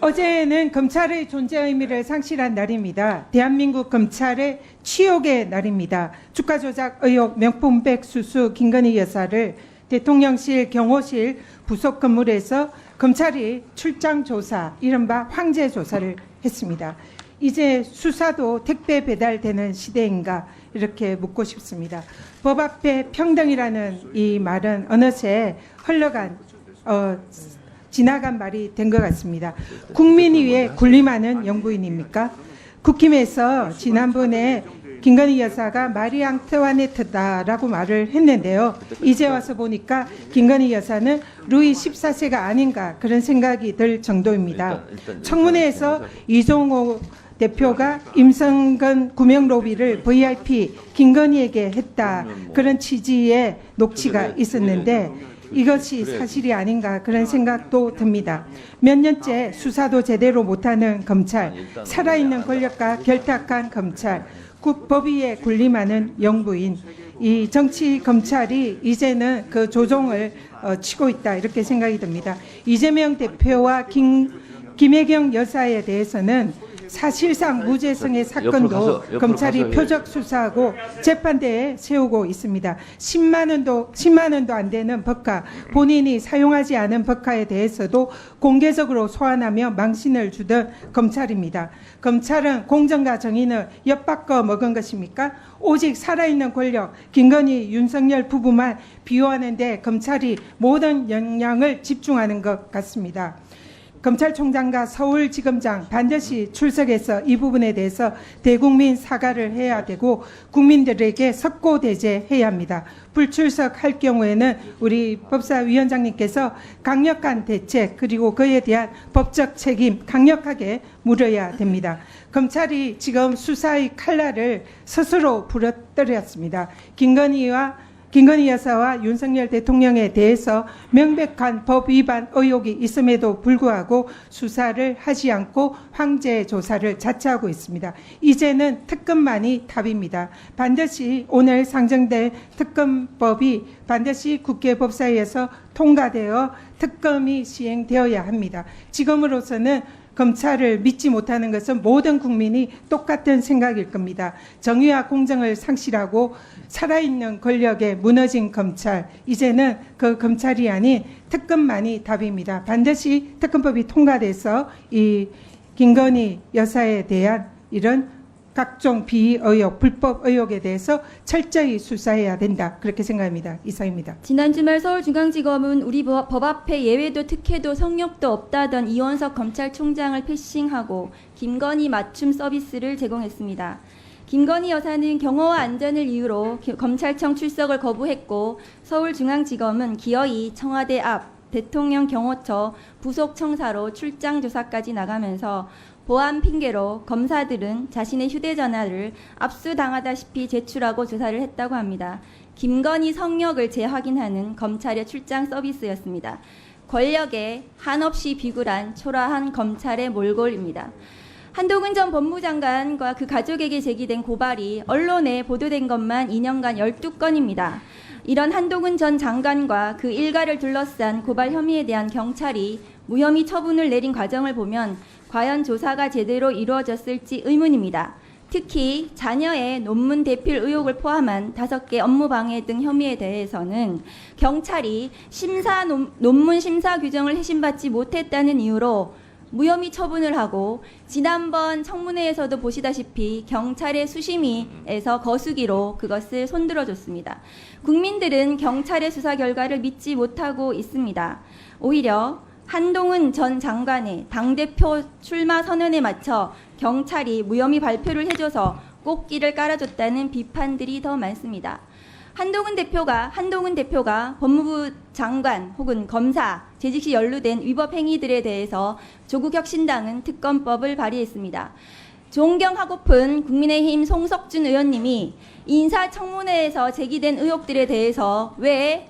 어제는 검찰의 존재 의미를 상실한 날입니다. 대한민국 검찰의 치욕의 날입니다. 주가 조작 의혹 명품백 수수 김건희 여사를 대통령실 경호실 부속 건물에서 검찰이 출장 조사, 이른바 황제 조사를 했습니다. 이제 수사도 택배 배달되는 시대인가 이렇게 묻고 싶습니다. 법 앞에 평등이라는 이 말은 어느새 흘러간 지나간 말이 된 것 같습니다. 국민이 왜 군림하는 영부인입니까? 국힘에서 지난번에 김건희 여사가 마리 앙투아네트다라고 말을 했는데요. 이제 와서 보니까 김건희 여사는 루이 14세가 아닌가 그런 생각이 들 정도입니다. 청문회에서 이종호 대표가 임성근 구명 로비를 VIP 김건희에게 했다, 그런 취지의 녹취가 있었는데 이것이 사실이 아닌가 그런 생각도 듭니다. 몇 년째 수사도 제대로 못하는 검찰, 살아있는 권력과 결탁한 검찰, 법 위에 군림하는 영부인, 이 정치 검찰이 이제는 그 조종을 치고 있다 이렇게 생각이 듭니다. 이재명 대표와 김혜경 여사에 대해서는 사실상 무죄성의 사건도 검찰이 표적 수사하고 재판대에 세우고 있습니다. 10만 원도 안 되는 법카, 본인이 사용하지 않은 법카에 대해서도 공개적으로 소환하며 망신을 주던 검찰입니다. 검찰은 공정과 정의는 엿바꿔 먹은 것입니까? 오직 살아있는 권력, 김건희, 윤석열 부부만 비호하는 데 검찰이 모든 역량을 집중하는 것 같습니다. 검찰총장과 서울지검장 반드시 출석해서 이 부분에 대해서 대국민 사과를 해야 되고 국민들에게 석고대죄해야 합니다. 불출석할 경우에는 우리 법사위원장님께서 강력한 대책 그리고 그에 대한 법적 책임 강력하게 물어야 됩니다. 검찰이 지금 수사의 칼날을 스스로 부러뜨렸습니다. 김건희 여사와 윤석열 대통령에 대해서 명백한 법 위반 의혹이 있음에도 불구하고 수사를 하지 않고 황제 조사를 자처하고 있습니다. 이제는 특검만이 답입니다. 반드시 오늘 상정될 특검법이 반드시 국회 법사위에서 통과되어 특검이 시행되어야 합니다. 지금으로서는 검찰을 믿지 못하는 것은 모든 국민이 똑같은 생각일 겁니다. 정의와 공정을 상실하고 살아있는 권력에 무너진 검찰, 이제는 그 검찰이 아닌 특검만이 답입니다. 반드시 특검법이 통과돼서 이 김건희 여사에 대한 이런 각종 비의혹, 불법 의혹에 대해서 철저히 수사해야 된다, 그렇게 생각합니다. 이상입니다. 지난 주말 서울중앙지검은 우리 법 앞에 예외도 특혜도 성역도 없다던 이원석 검찰총장을 패싱하고 김건희 맞춤 서비스를 제공했습니다. 김건희 여사는 경호와 안전을 이유로 검찰청 출석을 거부했고 서울중앙지검은 기어이 청와대 앞 대통령 경호처 부속 청사로 출장 조사까지 나가면서 보안 핑계로 검사들은 자신의 휴대전화를 압수당하다시피 제출하고 조사를 했다고 합니다. 김건희 성역을 재확인하는 검찰의 출장 서비스였습니다. 권력에 한없이 비굴한 초라한 검찰의 몰골입니다. 한동훈 전 법무장관과 그 가족에게 제기된 고발이 언론에 보도된 것만 2년간 12건입니다. 이런 한동훈 전 장관과 그 일가를 둘러싼 고발 혐의에 대한 경찰이 무혐의 처분을 내린 과정을 보면 과연 조사가 제대로 이루어졌을지 의문입니다. 특히 자녀의 논문 대필 의혹을 포함한 5개 업무 방해 등 혐의에 대해서는 경찰이 논문 심사 규정을 해심받지 못했다는 이유로 무혐의 처분을 하고 지난번 청문회에서도 보시다시피 경찰의 수심위에서 거수기로 그것을 손들어줬습니다. 국민들은 경찰의 수사 결과를 믿지 못하고 있습니다. 오히려 한동훈 전 장관의 당대표 출마 선언에 맞춰 경찰이 무혐의 발표를 해줘서 꽃길을 깔아줬다는 비판들이 더 많습니다. 한동훈 대표가 법무부 장관 혹은 검사 재직 시 연루된 위법 행위들에 대해서 조국혁신당은 특검법을 발의했습니다. 존경하고픈 국민의힘 송석준 의원님이 인사청문회에서 제기된 의혹들에 대해서 왜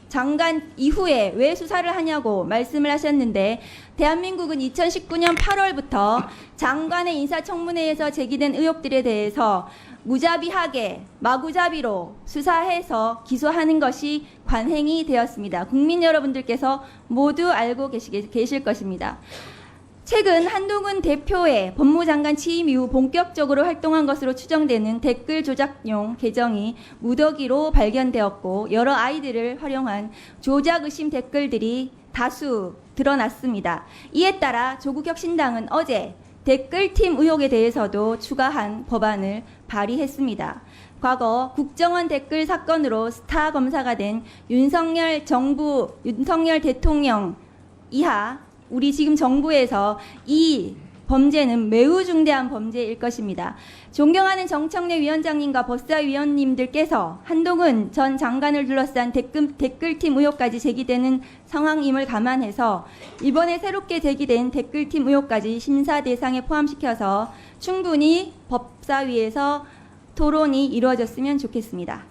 장관 이후에 왜 수사를 하냐고 말씀을 하셨는데, 대한민국은 2019년 8월부터 장관의 인사청문회에서 제기된 의혹들에 대해서 무자비하게 마구잡이로 수사해서 기소하는 것이 관행이 되었습니다. 국민 여러분들께서 모두 알고 계실 것입니다. 최근 한동훈 대표의 법무장관 취임 이후 본격적으로 활동한 것으로 추정되는 댓글 조작용 계정이 무더기로 발견되었고 여러 아이들을 활용한 조작 의심 댓글들이 다수 드러났습니다. 이에 따라 조국혁신당은 어제 댓글팀 의혹에 대해서도 추가한 법안을 발의했습니다. 과거 국정원 댓글 사건으로 스타 검사가 된 윤석열 대통령 이하 우리 지금 정부에서 이 범죄는 매우 중대한 범죄일 것입니다. 존경하는 정청래 위원장님과 법사위원님들께서 한동훈 전 장관을 둘러싼 댓글팀 의혹까지 제기되는 상황임을 감안해서 이번에 새롭게 제기된 댓글팀 의혹까지 심사 대상에 포함시켜서 충분히 법사위에서 토론이 이루어졌으면 좋겠습니다.